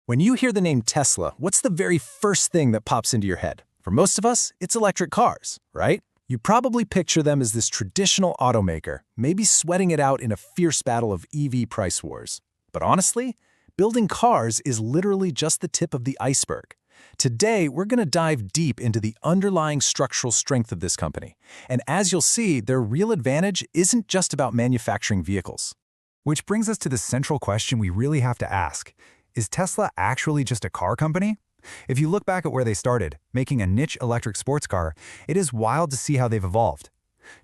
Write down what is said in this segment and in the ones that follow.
When you hear the name Tesla, what's the very first thing that pops into your head? For most of us, it's electric cars, right? You probably picture them as this traditional automaker, maybe sweating it out in a fierce battle of EV price wars. But honestly, building cars is literally just the tip of the iceberg. Today, we're going to dive deep into the underlying structural strength of this company. And as you'll see, their real advantage isn't just about manufacturing vehicles. Which brings us to the central question we really have to ask. Is Tesla actually just a car company? If you look back at where they started, making a niche electric sports car, it is wild to see how they've evolved.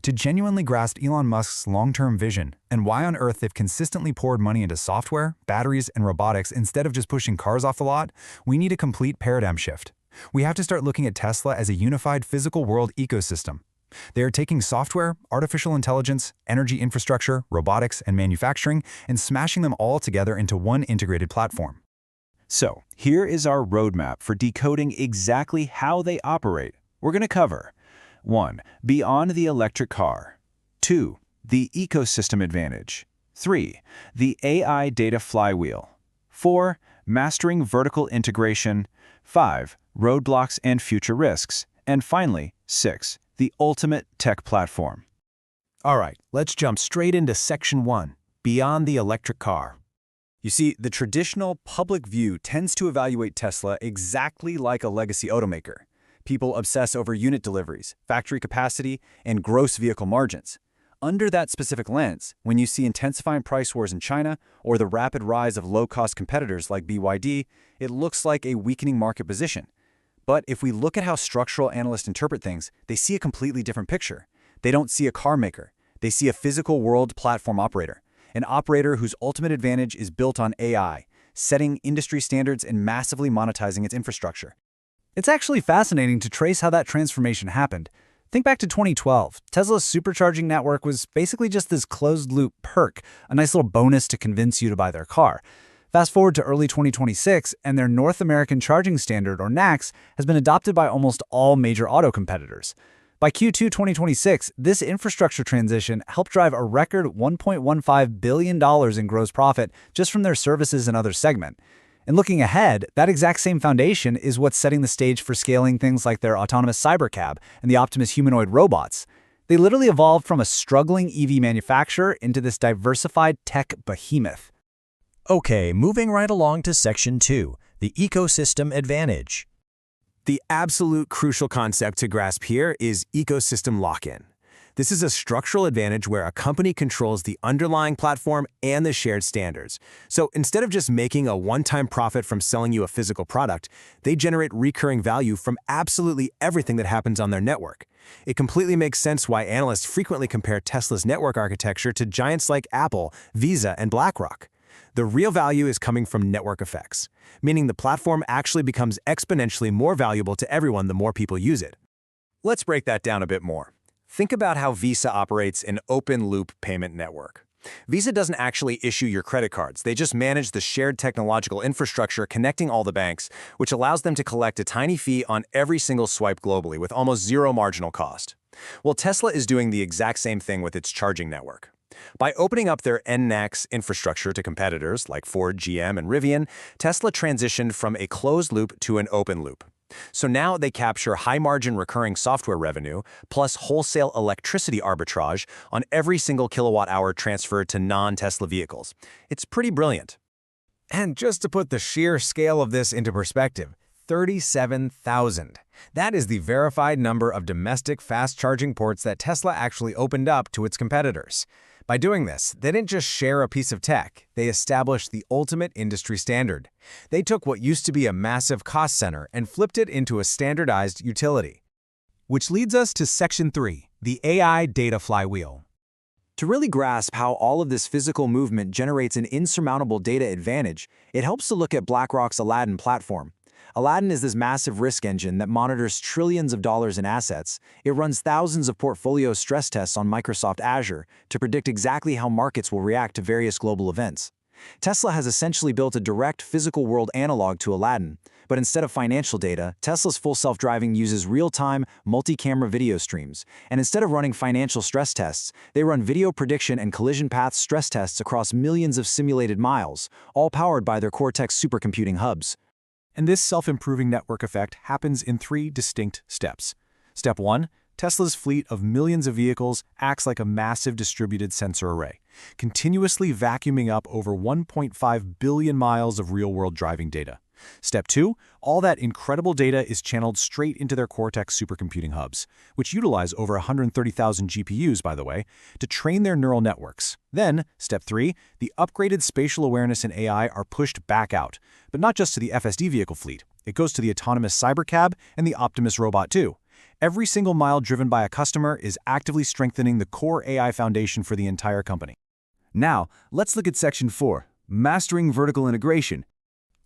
To genuinely grasp Elon Musk's long-term vision and why on earth they've consistently poured money into software, batteries, and robotics instead of just pushing cars off the lot, we need a complete paradigm shift. We have to start looking at Tesla as a unified physical world ecosystem. They are taking software, artificial intelligence, energy infrastructure, robotics, and manufacturing, and smashing them all together into one integrated platform. So, here is our roadmap for decoding exactly how they operate. We're going to cover 1. Beyond the electric car. 2. The ecosystem advantage. 3. The AI data flywheel. 4. Mastering vertical integration. 5. Roadblocks and future risks. And finally, 6. The ultimate tech platform. All right, let's jump straight into Section 1, Beyond the Electric Car. You see, the traditional public view tends to evaluate Tesla exactly like a legacy automaker. People obsess over unit deliveries, factory capacity, and gross vehicle margins. Under that specific lens, when you see intensifying price wars in China or the rapid rise of low-cost competitors like BYD, it looks like a weakening market position. But if we look at how structural analysts interpret things, they see a completely different picture. They don't see a car maker. They see a physical world platform operator, an operator whose ultimate advantage is built on AI, setting industry standards and massively monetizing its infrastructure. It's actually fascinating to trace how that transformation happened. Think back to 2012. Tesla's supercharging network was basically just this closed-loop perk, a nice little bonus to convince you to buy their car. Fast forward to early 2026, and their North American Charging Standard, or NACS, has been adopted by almost all major auto competitors. By Q2 2026, this infrastructure transition helped drive a record $1.15 billion in gross profit just from their services and other segment. And looking ahead, that exact same foundation is what's setting the stage for scaling things like their autonomous cybercab and the Optimus humanoid robots. They literally evolved from a struggling EV manufacturer into this diversified tech behemoth. Okay, moving right along to Section 2, the ecosystem advantage. The absolute crucial concept to grasp here is ecosystem lock-in. This is a structural advantage where a company controls the underlying platform and the shared standards. So instead of just making a one-time profit from selling you a physical product, they generate recurring value from absolutely everything that happens on their network. It completely makes sense why analysts frequently compare Tesla's network architecture to giants like Apple, Visa, and BlackRock. The real value is coming from network effects, meaning the platform actually becomes exponentially more valuable to everyone the more people use it. Let's break that down a bit more. Think about how Visa operates an open-loop payment network. Visa doesn't actually issue your credit cards. They just manage the shared technological infrastructure connecting all the banks, which allows them to collect a tiny fee on every single swipe globally with almost zero marginal cost. Well, Tesla is doing the exact same thing with its charging network. By opening up their NACS infrastructure to competitors like Ford, GM, and Rivian, Tesla transitioned from a closed loop to an open loop. So now they capture high-margin recurring software revenue plus wholesale electricity arbitrage on every single kilowatt-hour transferred to non-Tesla vehicles. It's pretty brilliant. And just to put the sheer scale of this into perspective, 37,000. That is the verified number of domestic fast-charging ports that Tesla actually opened up to its competitors. By doing this, they didn't just share a piece of tech, they established the ultimate industry standard. They took what used to be a massive cost center and flipped it into a standardized utility. Which leads us to Section 3, the AI data flywheel. To really grasp how all of this physical movement generates an insurmountable data advantage, it helps to look at BlackRock's Aladdin platform. Aladdin is this massive risk engine that monitors trillions of dollars in assets. It runs thousands of portfolio stress tests on Microsoft Azure to predict exactly how markets will react to various global events. Tesla has essentially built a direct physical world analog to Aladdin, but instead of financial data, Tesla's full self-driving uses real-time, multi-camera video streams, and instead of running financial stress tests, they run video prediction and collision path stress tests across millions of simulated miles, all powered by their Cortex supercomputing hubs. And this self-improving network effect happens in 3 distinct steps. Step 1, Tesla's fleet of millions of vehicles acts like a massive distributed sensor array, continuously vacuuming up over 1.5 billion miles of real-world driving data. Step 2, all that incredible data is channeled straight into their Cortex supercomputing hubs, which utilize over 130,000 GPUs, by the way, to train their neural networks. Then, Step 3, the upgraded spatial awareness and AI are pushed back out, but not just to the FSD vehicle fleet. It goes to the autonomous Cybercab and the Optimus robot too. Every single mile driven by a customer is actively strengthening the core AI foundation for the entire company. Now, let's look at Section 4, Mastering Vertical Integration.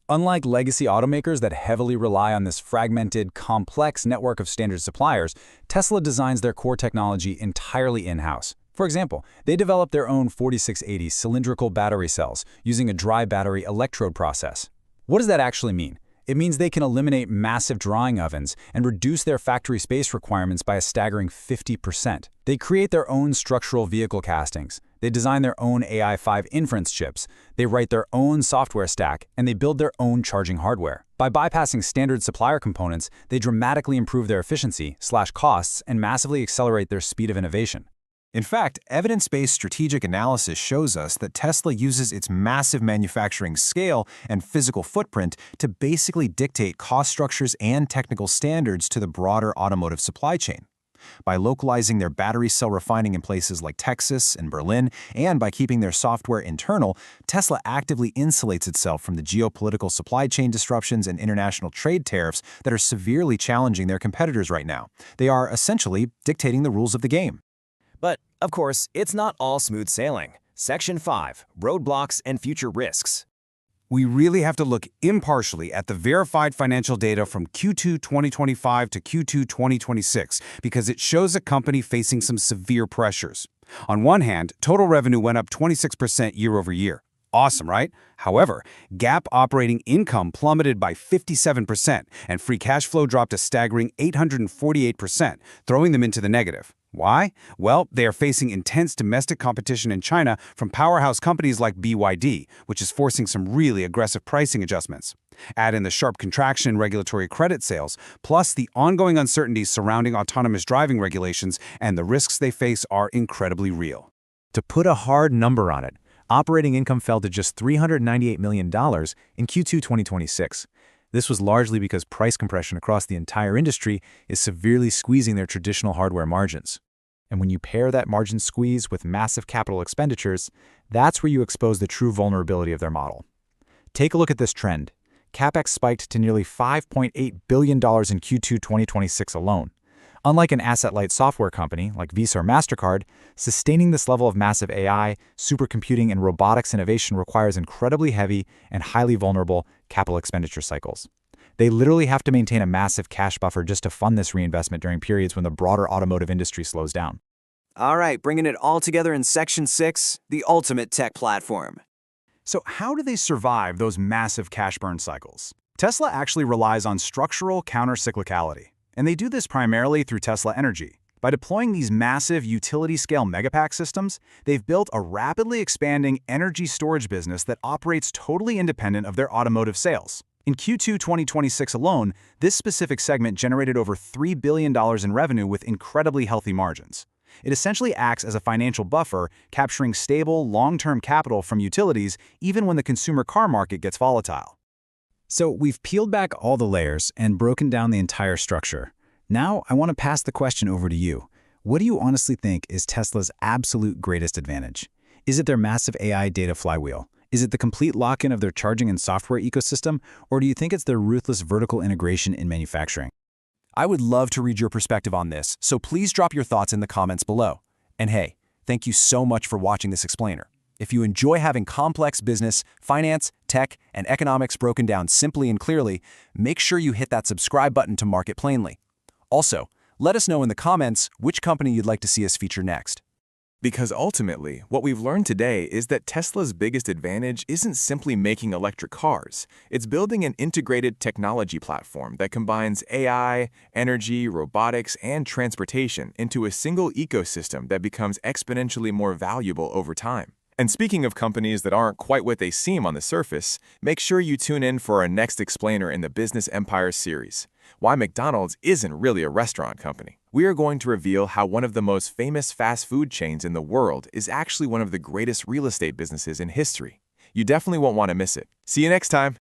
Unlike legacy automakers that heavily rely on this fragmented, complex network of standard suppliers, Tesla designs their core technology entirely in-house. For example, they develop their own 4680 cylindrical battery cells using a dry battery electrode process. What does that actually mean? It means they can eliminate massive drying ovens and reduce their factory space requirements by a staggering 50%. They create their own structural vehicle castings. They design their own AI-5 inference chips. They write their own software stack, and they build their own charging hardware. By bypassing standard supplier components, they dramatically improve their efficiency, slash costs, and massively accelerate their speed of innovation. In fact, evidence-based strategic analysis shows us that Tesla uses its massive manufacturing scale and physical footprint to basically dictate cost structures and technical standards to the broader automotive supply chain. By localizing their battery cell refining in places like Texas and Berlin, and by keeping their software internal, Tesla actively insulates itself from the geopolitical supply chain disruptions and international trade tariffs that are severely challenging their competitors right now. They are essentially dictating the rules of the game. But, of course, it's not all smooth sailing. Section 5, Roadblocks and Future Risks. We really have to look impartially at the verified financial data from Q2 2025 to Q2 2026 because it shows a company facing some severe pressures. On one hand, total revenue went up 26% year over year. Awesome, right? However, GAAP operating income plummeted by 57%, and free cash flow dropped a staggering 848%, throwing them into the negative. Why? Well, they are facing intense domestic competition in China from powerhouse companies like BYD, which is forcing some really aggressive pricing adjustments. Add in the sharp contraction in regulatory credit sales, plus the ongoing uncertainties surrounding autonomous driving regulations, and the risks they face are incredibly real. To put a hard number on it, operating income fell to just $398 million in Q2 2026. This was largely because price compression across the entire industry is severely squeezing their traditional hardware margins. And when you pair that margin squeeze with massive capital expenditures, that's where you expose the true vulnerability of their model. Take a look at this trend. CapEx spiked to nearly $5.8 billion in Q2 2026 alone. Unlike an asset-light software company like Visa or MasterCard, sustaining this level of massive AI, supercomputing, and robotics innovation requires incredibly heavy and highly vulnerable capital expenditure cycles. They literally have to maintain a massive cash buffer just to fund this reinvestment during periods when the broader automotive industry slows down. All right, bringing it all together in Section 6, the ultimate tech platform. So how do they survive those massive cash burn cycles? Tesla actually relies on structural counter-cyclicality. And they do this primarily through Tesla Energy. By deploying these massive utility-scale megapack systems, they've built a rapidly expanding energy storage business that operates totally independent of their automotive sales. In Q2 2026 alone, this specific segment generated over $3 billion in revenue with incredibly healthy margins. It essentially acts as a financial buffer, capturing stable, long-term capital from utilities even when the consumer car market gets volatile. So we've peeled back all the layers and broken down the entire structure. Now I want to pass the question over to you. What do you honestly think is Tesla's absolute greatest advantage? Is it their massive AI data flywheel? Is it the complete lock-in of their charging and software ecosystem? Or do you think it's their ruthless vertical integration in manufacturing? I would love to read your perspective on this, so please drop your thoughts in the comments below. And hey, thank you so much for watching this explainer. If you enjoy having complex business, finance, tech, and economics broken down simply and clearly, make sure you hit that subscribe button to mark it plainly. Also, let us know in the comments which company you'd like to see us feature next. Because ultimately, what we've learned today is that Tesla's biggest advantage isn't simply making electric cars. It's building an integrated technology platform that combines AI, energy, robotics, and transportation into a single ecosystem that becomes exponentially more valuable over time. And speaking of companies that aren't quite what they seem on the surface, make sure you tune in for our next explainer in the Business Empire series, why McDonald's isn't really a restaurant company. We are going to reveal how one of the most famous fast food chains in the world is actually one of the greatest real estate businesses in history. You definitely won't want to miss it. See you next time.